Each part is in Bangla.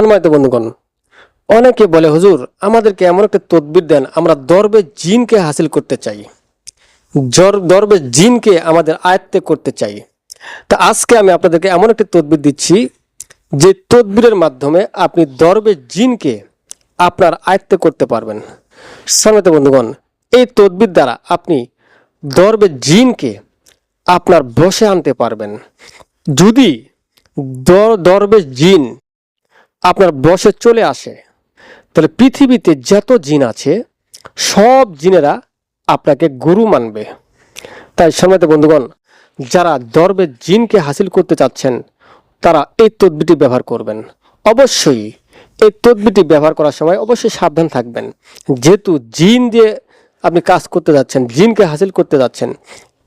সম্মানিত বন্ধুগণ, অনেকে বলে হুজুর আমাদেরকে এমন একটা তদবির দেন, আমরা দরবে জিনকে হাসিল করতে চাই, দরবে জিনকে আমাদের আয়ত্তে করতে চাই। তা আজকে আমি আপনাদেরকে এমন একটি তদবির দিচ্ছি যে তদবিরের মাধ্যমে আপনি দরবে জিনকে আপনার আয়ত্তে করতে পারবেন। সম্মানিত বন্ধুগণ, এই তদবির দ্বারা আপনি দরবে জিনকে আপনার বশে আনতে পারবেন। যদি দরবে জিন আপনার বশে চলে আসে, তাহলে পৃথিবীতে যত জিন আছে সব জিনেরা আপনাকে গুরু মানবে। তাই সম্মানিত বন্ধুগণ, যারা দরবে জিনকে হাসিল করতে চাচ্ছেন তারা এই তদবিরটি ব্যবহার করবেন। অবশ্যই এই তদবিরটি ব্যবহার করার সময় অবশ্যই সাবধান থাকবেন, যেহেতু জিন দিয়ে আপনি কাজ করতে যাচ্ছেন, জিনকে হাসিল করতে যাচ্ছেন,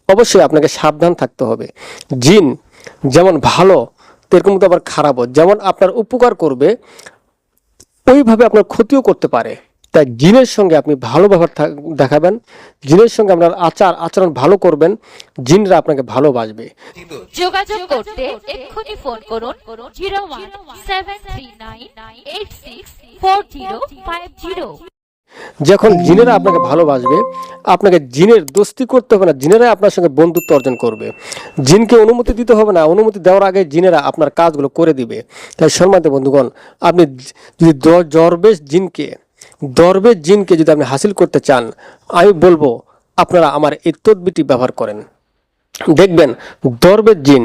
অবশ্যই আপনাকে সাবধান থাকতে হবে। জিন যেমন ভালো তেরকম তো আবার খারাপও, যেমন আপনার উপকার করবে ওইভাবে আপনার ক্ষতিও করতে পারে। তাই জিনের সঙ্গে আপনি ভালো ব্যবহার দেখাবেন, জিনের সঙ্গে আপনার আচরণ ভালো করবেন, জিনরা আপনাকে ভালোবাসবে। যোগাযোগ করতে এক্ষুনি ফোন করুন 01739864050। যখন জিনেরা আপনাকে ভালোবাসবে, আপনাকে জিনের দোস্তি করতে হবে না, জিনেরা আপনার সঙ্গে বন্ধুত্ব অর্জন করবে। জিনকে অনুমতি দিতে হবে না, অনুমতি দেওয়ার আগে জিনেরা আপনার কাজগুলো করে দিবে। তাই সম্মানিত বন্ধুগণ, আপনি যদি দরবেশ জিনকে যদি আপনি হাসিল করতে চান, আমি বলবো আপনারা আমার এই তদবিরটি ব্যবহার করেন। দেখবেন দরবেশ জিন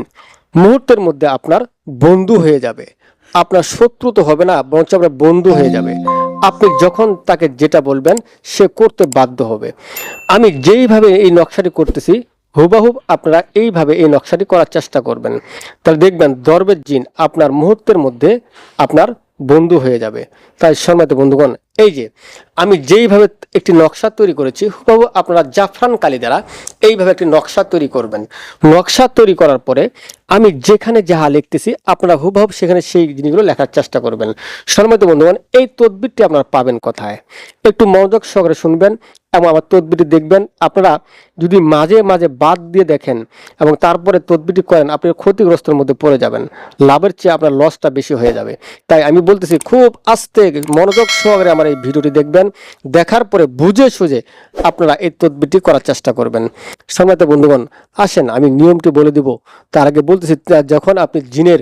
মুহূর্তের মধ্যে আপনার বন্ধু হয়ে যাবে, আপনার শত্রু তো হবে না, বরঞ্চ আপনার বন্ধু হয়ে যাবে। আপনি যখন তাকে যেটা বলবেন সে করতে বাধ্য হবে। আমি যেইভাবে এই নকশাটি করতেছি হুবাহুব আপনারা এইভাবে এই নকশাটি করার চেষ্টা করবেন, তাহলে দেখবেন দরবেশ জিন আপনার মুহূর্তের মধ্যে আপনার বন্ধু হয়ে যাবে। তাই সম্মানিত বন্ধুগণ, এই যে আমি যেইভাবে একটি নকশা তৈরি করেছি হুবাহু আপনারা জাফরান কালি দ্বারা এইভাবে একটি নকশা তৈরি করবেন। নকশা তৈরি করার পরে আমি যেখানে যাহা লিখতেছি আপনারা হুবহু সেখানে সেই জিনিসগুলো লেখার চেষ্টা করবেন। সম্মানিত বন্ধুগণ, এই তদবিরটি আপনারা পাবেন কোথায়? একটু মনোযোগ সহকারে শুনবেন এবং আমার তদবিরটি দেখবেন। আপনারা যদি মাঝে মাঝে বাদ দিয়ে দেখেন এবং তারপরে তদবিরটি করেন, আপনি ক্ষতিগ্রস্তের মধ্যে পড়ে যাবেন, লাভের চেয়ে আপনার লসটা বেশি হয়ে যাবে। তাই আমি বলতেছি খুব আস্তে মনোযোগ সহকারে আমার এই ভিডিওটি দেখবেন, দেখার পরে বুঝে সুঝে আপনারা এই তদবিরটি করার চেষ্টা করবেন। সম্মানিত বন্ধুগণ, আসেন আমি নিয়মটি বলে দিব। তার আগে বলতেছি, যখন আপনি জিনের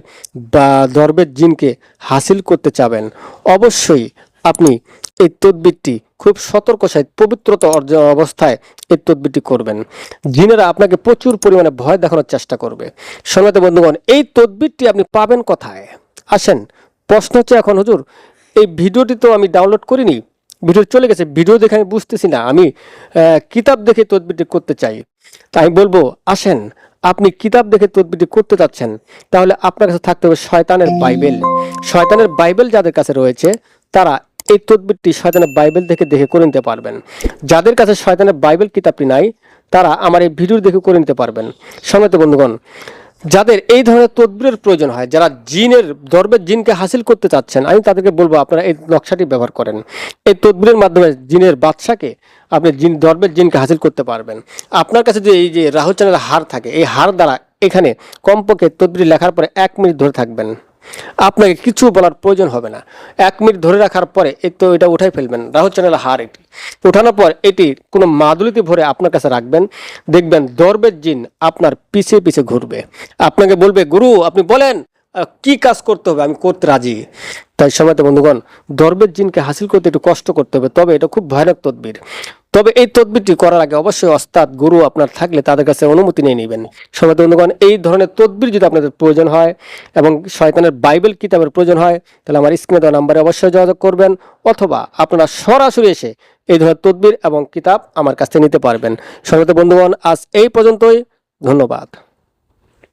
বা দরবেশ জিনকে হাসিল করতে চাবেন, অবশ্যই আপনি এই তদবিরটি খুব সতর্ক সহিত পবিত্রতা অর্জন অবস্থায় এই তদবিরটি করবেন। জিনেরা আপনাকে প্রচুর পরিমাণে ভয় দেখানোর চেষ্টা করবে। সম্মানিত বন্ধুগণ, এই তদবিরটি আপনি পাবেন কোথায়? আসেন, প্রশ্ন হচ্ছে এখন হুজুর এই ভিডিওটি তো আমি ডাউনলোড করিনি, ভিডিও চলে গেছে, ভিডিও দেখে আমি বুঝতেছি না, আমি কিতাব দেখে তদবিরটি করতে চাই। তাই আমি বলবো আসেন, আপনি কিতাব দেখে তদবিরটি করতে চাচ্ছেন, তাহলে আপনার কাছে থাকতে হবে শয়তানের বাইবেল। শয়তানের বাইবেল যাদের কাছে রয়েছে তারা এই তদবিরটি শয়তানের বাইবেল থেকে দেখে করে নিতে পারবেন। যাদের কাছে শয়তানের বাইবেল কিতাবটি নাই তারা আমার এই ভিডিও দেখে করে নিতে পারবেন। সম্মানিত বন্ধুগণ, যাদের এই ধরনের তদবিরের প্রয়োজন হয়, যারা দরবেশ জিনকে হাসিল করতে চাচ্ছেন, আমি তাদেরকে বলবো আপনারা এই নকশাটি ব্যবহার করেন। এই তদবিরের মাধ্যমে জিনের বাদশাকে আপনি দরবেশ জিনকে হাসিল করতে পারবেন। আপনার কাছে যে এই যে রাহু চ্যানেলের হার থাকে, এই হার দ্বারা এখানে কমপক্ষে তদবির লেখার পরে 1 মিনিট ধরে থাকবেন, আপনাকে কিছু বলার প্রয়োজন হবে না। 1 মিনিট ধরে রাখার পরে এটা উঠাই ফেলবেন, রাহু চ্যানেলের হার এটি উঠানোর পর এটি কোনো মাদুলিতে ভরে আপনার কাছে রাখবেন। দেখবেন দরবেশ জিন আপনার পিছে পিছে ঘুরবে, আপনাকে বলবে গুরু আপনি বলেন কি কাজ করতে হবে, আমি করতে রাজি। তাই সম্মানিত বন্ধুগণ, দরবেশ জিনকে হাসিল করতে একটু কষ্ট করতে হবে, তবে এটা খুব ভয়ানক তদবির। তবে এই তদবিরটি করার আগে অবশ্যই ওস্তাদ গুরু আপনার থাকলে তাদের কাছে অনুমতি নিয়ে নেবেন। সম্মানিত বন্ধুগণ, এই ধরনের তদবির যদি আপনাদের প্রয়োজন হয় এবং শয়তানের বাইবেল কিতাবের প্রয়োজন হয়, তাহলে আমার স্ক্রিনে দেওয়া নাম্বারে অবশ্যই যোগাযোগ করবেন, অথবা আপনারা সরাসরি এসে এই ধরনের তদবির এবং কিতাব আমার কাছ থেকে নিতে পারবেন। সম্মানিত বন্ধুগণ, আজ এই পর্যন্তই, ধন্যবাদ।